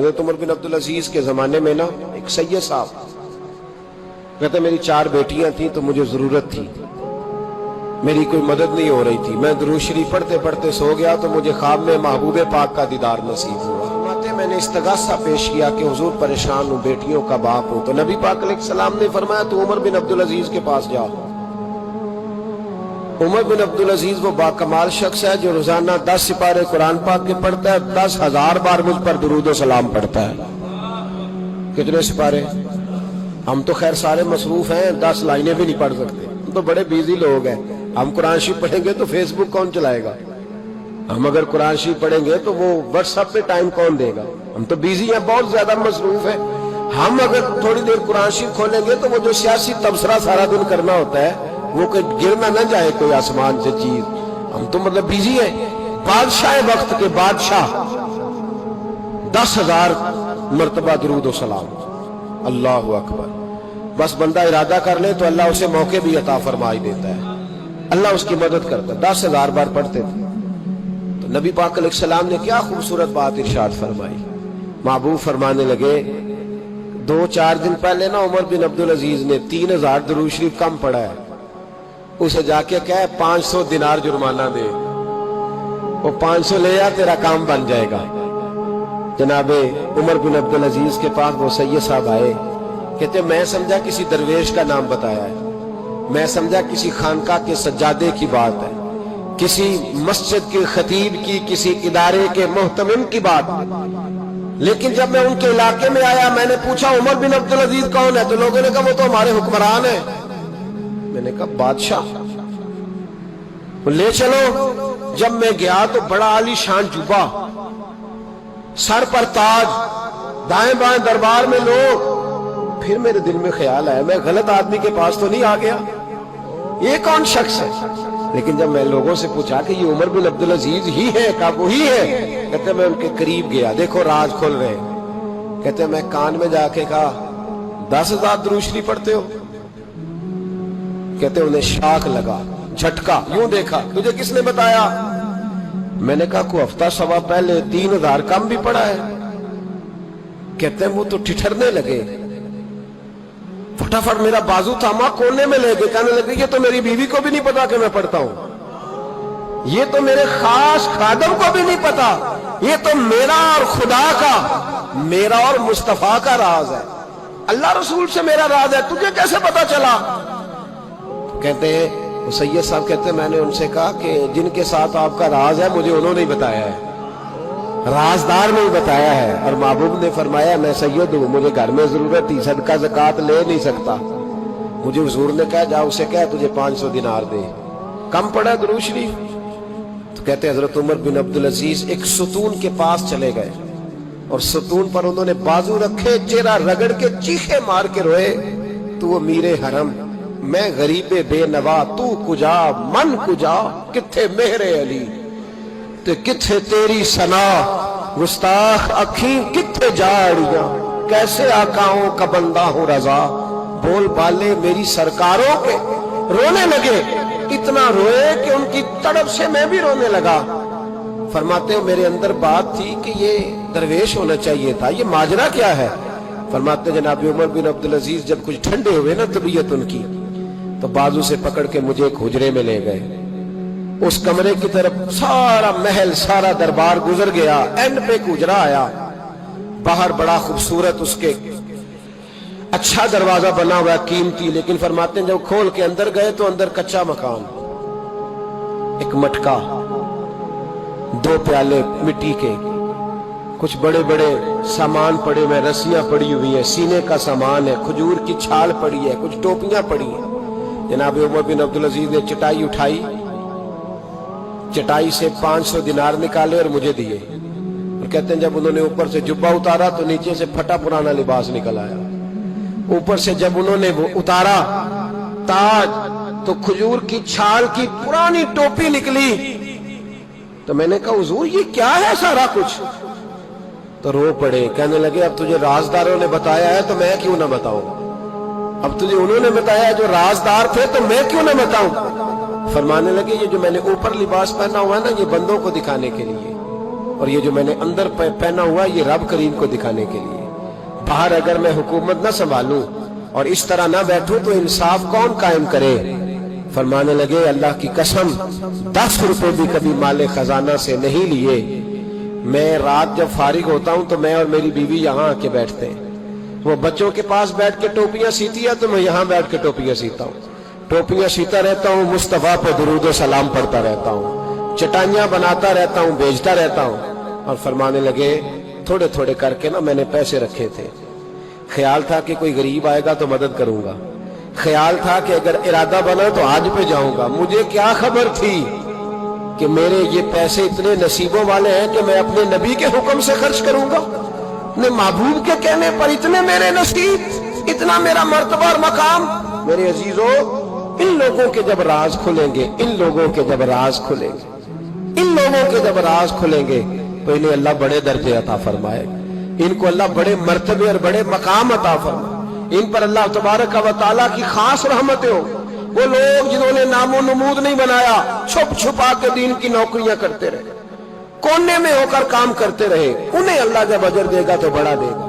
حضرت عمر بن عبدالعزیز کے زمانے میں نا ایک سید صاحب کہتے میری 4 بیٹیاں تھیں تو مجھے ضرورت تھی، میری کوئی مدد نہیں ہو رہی تھی، میں درود شریف پڑھتے پڑھتے سو گیا تو مجھے خواب میں محبوب پاک کا دیدار نصیب ہوا۔ میں نے استغاثہ پیش کیا کہ حضور پریشان ہوں، بیٹیوں کا باپ ہوں، تو نبی پاک علیہ السلام نے فرمایا تو عمر بن عبدالعزیز کے پاس جا۔ عمر بن عبدالعزیز وہ باکمال شخص ہے جو روزانہ 10 سپارے قرآن پاک کے پڑھتا ہے، 10,000 بار مجھ پر درود و سلام پڑھتا ہے۔ کتنے سپارے؟ ہم تو خیر سارے مصروف ہیں، 10 لائنیں بھی نہیں پڑھ سکتے، ہم تو بڑے بیزی لوگ ہیں۔ ہم قرآن شریف پڑھیں گے تو فیس بک کون چلائے گا؟ ہم اگر قرآن شریف پڑھیں گے تو وہ واٹس ایپ پہ ٹائم کون دے گا؟ ہم تو بیزی ہیں، بہت زیادہ مصروف ہیں۔ ہم اگر تھوڑی دیر قرآن شریف کھولیں گے تو وہ جو سیاسی تبصرہ سارا دن کرنا ہوتا ہے وہ کہ گرنا نہ جائے کوئی آسمان سے چیز، ہم تو مطلب بیزی ہیں۔ بادشاہ وقت کے بادشاہ 10,000 مرتبہ درود و سلام، اللہ اکبر۔ بس بندہ ارادہ کر لے تو اللہ اسے موقع بھی عطا فرمائی دیتا ہے، اللہ اس کی مدد کرتا ہے۔ 10,000 بار پڑھتے تھے تو نبی پاک علیہ السلام نے کیا خوبصورت بات ارشاد فرمائی۔ محبوب فرمانے لگے 2-4 دن پہلے نا عمر بن عبدالعزیز نے 3,000 درود شریف کم پڑھا ہے، اسے جا کے کہے 500 دینار جرمانہ دے، وہ 500 لے آ، تیرا کام بن جائے گا۔ جناب عمر بن عبدالعزیز کے پاس وہ سید صاحب آئے، کہتے میں سمجھا کسی درویش کا نام بتایا ہے، میں سمجھا کسی خانقاہ کے سجادے کی بات ہے، کسی مسجد کے خطیب کی، کسی ادارے کے محتمم کی بات، لیکن جب میں ان کے علاقے میں آیا میں نے پوچھا عمر بن عبدالعزیز کون ہے تو لوگوں نے کہا وہ تو ہمارے حکمران ہیں۔ میں نے کہا بادشاہ؟ لے چلو۔ جب میں گیا تو بڑا عالی شان جوبہ، سر پر تاج، دائیں بائیں دربار میں لوگ۔ پھر میرے دل میں خیال آیا میں غلط آدمی کے پاس تو نہیں آ گیا، یہ کون شخص ہے؟ لیکن جب میں لوگوں سے پوچھا کہ یہ عمر بن عبدالعزیز ہی ہے، کہا وہی ہے۔ کہتے میں ان کے قریب گیا، دیکھو راز کھول رہے ہیں۔ کہتے میں کان میں جا کے کہا 10,000 درود شریف پڑھتے ہو؟ کہتے انہیں شاک لگا، جھٹکا، یوں دیکھا تجھے کس نے بتایا؟ میں نے کہا کوئی ہفتہ سوا پہلے 3,000 کم بھی پڑھا ہے۔ کہتے ہیں وہ تو ٹھٹھرنے لگے، فٹافٹ میرا بازو تھاما، کونے میں لے گئے، کہنے لگے یہ تو میری بیوی کو بھی نہیں پتا کہ میں پڑھتا ہوں، یہ تو میرے خاص خادم کو بھی نہیں پتا، یہ تو میرا اور خدا کا، میرا اور مصطفیٰ کا راز ہے، اللہ رسول سے میرا راز ہے، تجھے کیسے پتا چلا؟ کہتے ہیں وہ سید صاحب کہتے ہیں میں نے ان سے کہا کہ جن کے ساتھ آپ کا راز ہے مجھے انہوں نے ہی بتایا ہے، رازدار نے ہی بتایا ہے۔ اور محبوب نے فرمایا میں سید ہوں، مجھے گھر میں ضرورت تھی، صدقہ زکوٰۃ لے نہیں سکتا، مجھے حضور نے کہا جا اسے کہہ تجھے 500 دینار دے، کم پڑھا درود شریف؟ تو کہتے ہیں حضرت عمر بن عبدالعزیز ایک ستون کے پاس چلے گئے اور ستون پر انہوں نے بازو رکھے، چہرہ رگڑ کے چیخے مار کے روئے، تو وہ میرے حرم، میں غریب بے نوا، تو کجا من کجا، کتھے مہر علی تے کتھے تیری ثنا، گستاخ اکھیں کتھے جاڑیاں، کیسے آقاؤں کا بندہ ہوں رضا، بول بالے میری سرکاروں کے۔ رونے لگے، اتنا روئے کہ ان کی تڑپ سے میں بھی رونے لگا۔ فرماتے ہو میرے اندر بات تھی کہ یہ درویش ہونا چاہیے تھا، یہ ماجرا کیا ہے؟ فرماتے جناب عمر بن عبدالعزیز جب کچھ ٹھنڈے ہوئے نا طبیعت ان کی، تو بازو سے پکڑ کے مجھے ایک حجرے میں لے گئے، اس کمرے کی طرف سارا محل سارا دربار گزر گیا، اینڈ پہ ایک حجرہ آیا، باہر بڑا خوبصورت اس کے اچھا دروازہ بنا ہوا قیمتی، لیکن فرماتے ہیں جب کھول کے اندر گئے تو اندر کچا مکان، ایک مٹکا، 2 پیالے مٹی کے، کچھ بڑے بڑے سامان پڑے ہوئے، رسیاں پڑی ہوئی ہیں، سینے کا سامان ہے، کھجور کی چھال پڑی ہے، کچھ ٹوپیاں پڑی ہیں۔ جناب عمر بن عبدالعزیز نے چٹائی اٹھائی، چٹائی سے 500 دینار نکالے اور مجھے دیے، اور کہتے ہیں جب انہوں نے اوپر سے جبہ اتارا تو نیچے سے پھٹا پرانا لباس نکل آیا، اوپر سے جب انہوں نے وہ اتارا تاج تو کھجور کی چھال کی پرانی ٹوپی نکلی، تو میں نے کہا حضور یہ کیا ہے سارا کچھ؟ تو رو پڑے، کہنے لگے اب تجھے رازداروں نے بتایا ہے تو میں کیوں نہ بتاؤں، اب تجھے انہوں نے بتایا جو رازدار تھے تو میں کیوں نہ بتاؤں؟ فرمانے لگے یہ جو میں نے اوپر لباس پہنا ہوا ہے نا یہ بندوں کو دکھانے کے لیے، اور یہ جو میں نے اندر پہنا ہوا یہ رب کریم کو دکھانے کے لیے. باہر اگر میں حکومت نہ سنبھالوں اور اس طرح نہ بیٹھوں تو انصاف کون قائم کرے؟ فرمانے لگے اللہ کی قسم 10 روپے بھی کبھی مال خزانہ سے نہیں لیے. میں رات جب فارغ ہوتا ہوں تو میں اور میری بیوی یہاں آ کے بیٹھتے ہیں. وہ بچوں کے پاس بیٹھ کے ٹوپیاں سیتی ہے تو میں یہاں بیٹھ کے ٹوپیاں سیتا ہوں. ٹوپیاں سیتا رہتا ہوں, مصطفیٰ پہ درود و سلام پڑھتا رہتا ہوں, چٹائیاں بناتا رہتا ہوں, بیچتا رہتا ہوں. اور فرمانے لگے تھوڑے تھوڑے کر کے نا میں نے پیسے رکھے تھے. خیال تھا کہ کوئی غریب آئے گا تو مدد کروں گا. خیال تھا کہ اگر ارادہ بنا تو آج پہ جاؤں گا. مجھے کیا خبر تھی کہ میرے یہ پیسے اتنے نصیبوں والے ہیں کہ میں اپنے نبی کے حکم سے خرچ کروں گا. اپنے محبوب کے کہنے پر اتنے میرے نصیب, اتنا میرا مرتبہ اور مقام. میرے عزیزو, ان لوگوں کے جب راز کھلیں گے, ان لوگوں کے جب راز کھلیں گے, ان لوگوں کے جب راز کھلیں گے تو انہیں اللہ بڑے درجے عطا فرمائے. ان کو اللہ بڑے مرتبے اور بڑے مقام عطا فرمائے. ان پر اللہ تبارک و تعالیٰ کی خاص رحمتیں ہو. وہ لوگ جنہوں نے نام و نمود نہیں بنایا, چھپ چھپا کے دین کی نوکریاں کرتے رہے, کونے میں ہو کر کام کرتے رہے, انہیں اللہ جب اجر دے گا تو بڑا دے گا.